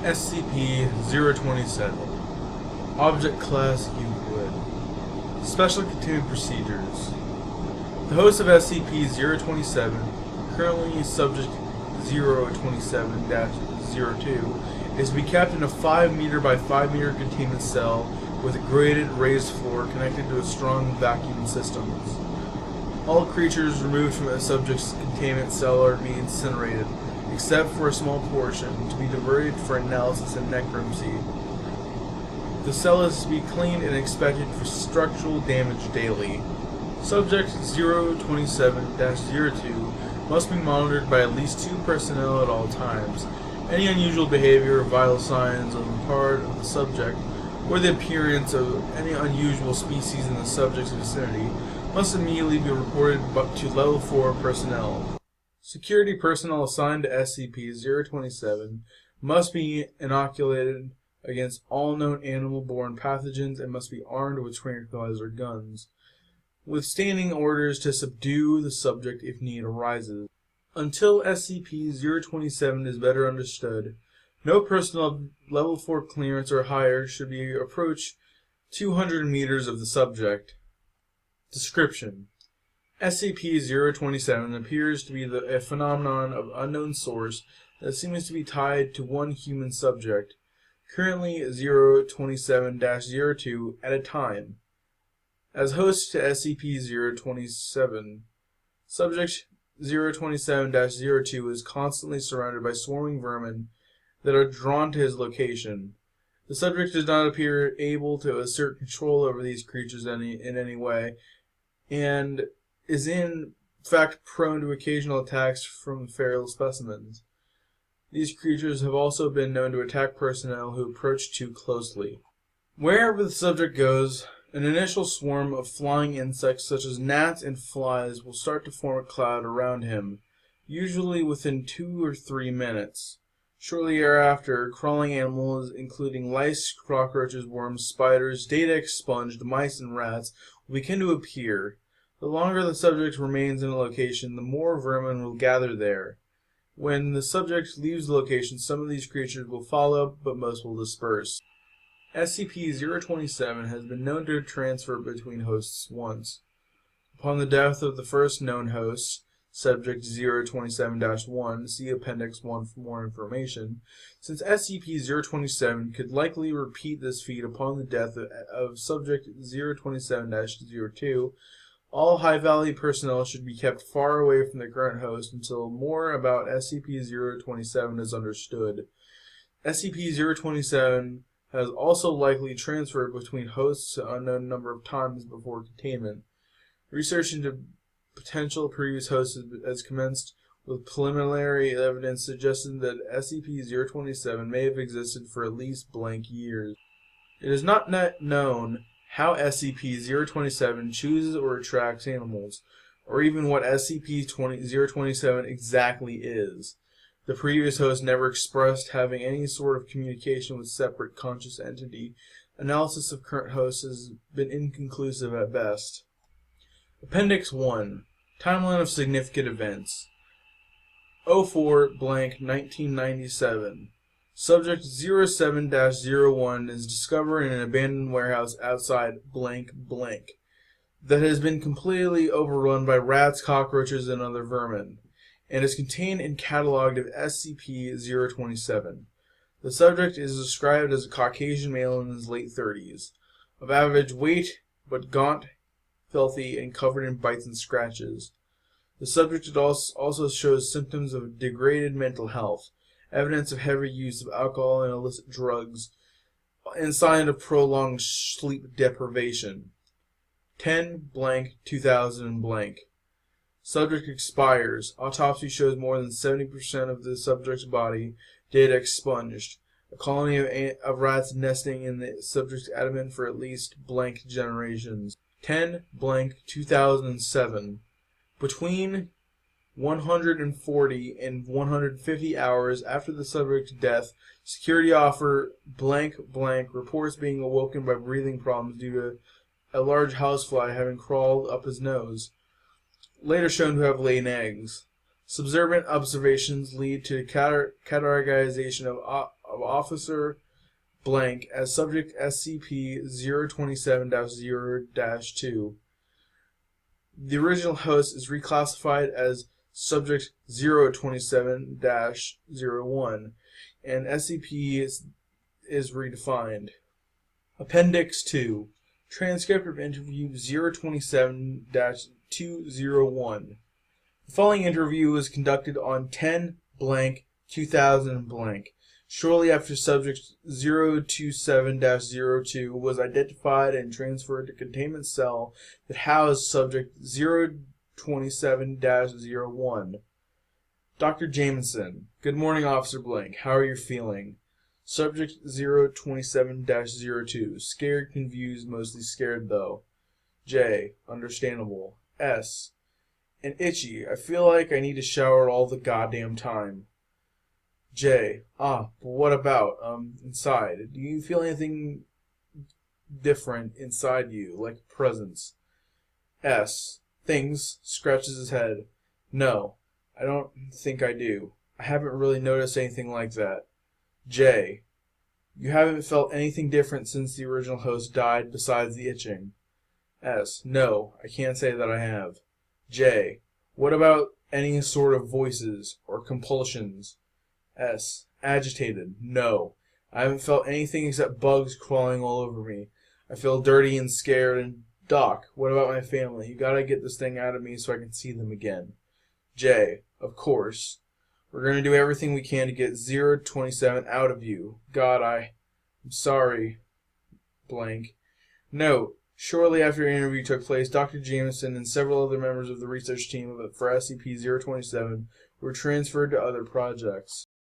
SCP-027 Object Class Euclid. Special Containment Procedures. The host of SCP-027, currently Subject 027-02, is to be kept in a 5 meter by 5 meter containment cell with a graded raised floor connected to a strong vacuum systems. All creatures removed from the subject's containment cell are to be incinerated, except for a small portion, to be diverted for analysis and necropsy. The cell is to be cleaned and inspected for structural damage daily. Subject 027-02 must be monitored by at least 2 personnel at all times. Any unusual behavior or vital signs on the part of the subject, or the appearance of any unusual species in the subject's vicinity, must immediately be reported to Level 4 personnel. Security personnel assigned to SCP-027 must be inoculated against all known animal-borne pathogens and must be armed with tranquilizer guns, with standing orders to subdue the subject if need arises. Until SCP-027 is better understood, no personnel of Level 4 clearance or higher should be approach 200 meters of the subject. Description: SCP-027 appears to be a phenomenon of unknown source that seems to be tied to one human subject, currently 027-02 at a time. As host to SCP-027, Subject 027-02 is constantly surrounded by swarming vermin that are drawn to his location. The subject does not appear able to assert control over these creatures in any way, and is in fact prone to occasional attacks from feral specimens. These creatures have also been known to attack personnel who approach too closely. Wherever the subject goes, an initial swarm of flying insects such as gnats and flies will start to form a cloud around him, usually within 2 or 3 minutes. Shortly thereafter, crawling animals including lice, cockroaches, worms, spiders, data expunged, mice, and rats will begin to appear. The longer the subject remains in a location, the more vermin will gather there. When the subject leaves the location, some of these creatures will follow, but most will disperse. SCP-027 has been known to transfer between hosts once. Upon the death of the first known host, Subject 027-1, see Appendix 1 for more information. Since SCP-027 could likely repeat this feat upon the death of Subject 027-02, all high-value personnel should be kept far away from the current host until more about SCP-027 is understood. SCP-027 has also likely transferred between hosts an unknown number of times before containment. Research into potential previous hosts has commenced, with preliminary evidence suggesting that SCP-027 may have existed for at least blank years. It is not yet known how SCP-027 chooses or attracts animals, or even what SCP-027 exactly is. The previous host never expressed having any sort of communication with separate conscious entity. Analysis of current hosts has been inconclusive at best. Appendix 1. Timeline of Significant Events. 04-1997. Subject 07-01 is discovered in an abandoned warehouse outside blank that has been completely overrun by rats, cockroaches, and other vermin, and is contained and catalogued of SCP-027. The subject is described as a Caucasian male in his late 30s, of average weight, but gaunt, filthy, and covered in bites and scratches. The subject also shows symptoms of degraded mental health, evidence of heavy use of alcohol and illicit drugs, and sign of prolonged sleep deprivation. 10-2000. Subject expires. Autopsy shows more than 70% of the subject's body. Data expunged. A colony of rats nesting in the subject's abdomen for at least blank generations. 10-2007. Between 140 and 150 hours after the subject's death, security officer reports being awoken by breathing problems due to a large housefly having crawled up his nose, later shown to have laid eggs. Subsequent observations lead to categorization of of Officer blank as subject SCP-027-0-2. The original host is reclassified as subject 027-01, and SCP is redefined. Appendix 2. Transcript of interview 027-201. The following interview was conducted on 10-2000, shortly after subject 027-02 was identified and transferred to containment cell that housed subject 027-01. Dr. Jameson. Good morning, Officer Blank. How are you feeling? Subject 027-02. Scared, confused, mostly scared though. J. Understandable. S. And itchy. I feel like I need to shower all the goddamn time. J. But what about, inside? Do you feel anything different inside you, like a presence? S. Things. Scratches his head. No, I don't think I do. I haven't really noticed anything like that. J. You haven't felt anything different since the original host died besides the itching? S. No, I can't say that I have. J. What about any sort of voices or compulsions? S. Agitated. No, I haven't felt anything except bugs crawling all over me. I feel dirty and scared. And Doc, what about my family? You gotta get this thing out of me so I can see them again. J. Of course. We're gonna do everything we can to get 027 out of you. God, I'm sorry. Blank. Note. Shortly after the interview took place, Dr. Jameson and several other members of the research team for SCP-027 were transferred to other projects.